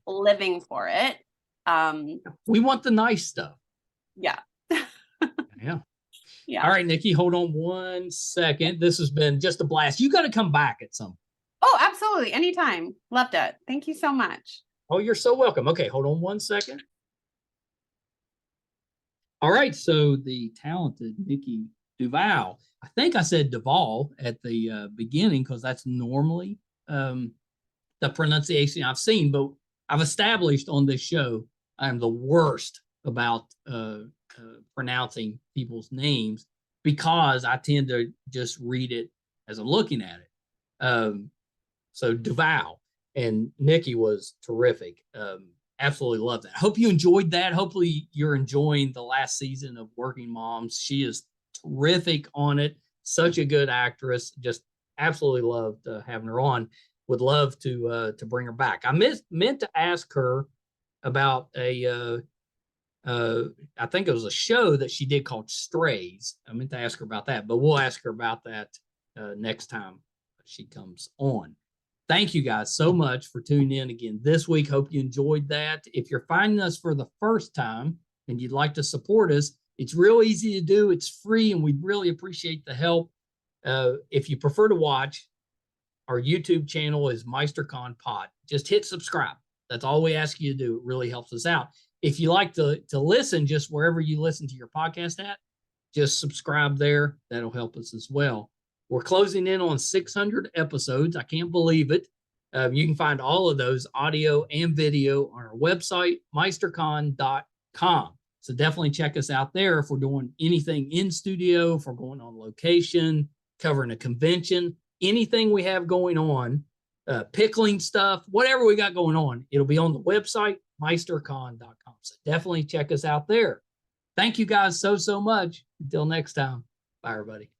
living for it.
We want the nice stuff.
Yeah.
Yeah. Yeah. All right, Nikki, hold on 1 second. This has been just a blast. You got to come back at some point.
Oh, absolutely. Anytime. Loved it. Thank you so much.
Oh, you're so welcome. Okay, hold on 1 second. All right, so the talented Nikki Duval. I think I said Duval at the beginning because that's normally the pronunciation I've seen, but I've established on this show I'm the worst about pronouncing people's names because I tend to just read it as I'm looking at it. So Duval, and Nikki was terrific. Absolutely love that. Hope you enjoyed that. Hopefully you're enjoying the last season of Workin Moms. She is terrific on it. Such a good actress. Just absolutely loved having her on. Would love to bring her back. I meant to ask her about I think it was a show that she did called Strays. I meant to ask her about that, but we'll ask her about that next time she comes on. Thank you guys so much for tuning in again this week. Hope you enjoyed that. If you're finding us for the first time and you'd like to support us, it's real easy to do. It's free, and we'd really appreciate the help. If you prefer to watch, our YouTube channel is MeisterCon Pod. Just hit subscribe. That's all we ask you to do. It really helps us out. If you like to listen just wherever you listen to your podcast at, just subscribe there. That'll help us as well. We're closing in on 600 episodes. I can't believe it. You can find all of those audio and video on our website, meistercon.com. So definitely check us out there if we're doing anything in studio, if we're going on location, covering a convention, anything we have going on, pickling stuff, whatever we got going on. It'll be on the website, meistercon.com. So definitely check us out there. Thank you guys so much. Until next time. Bye, everybody.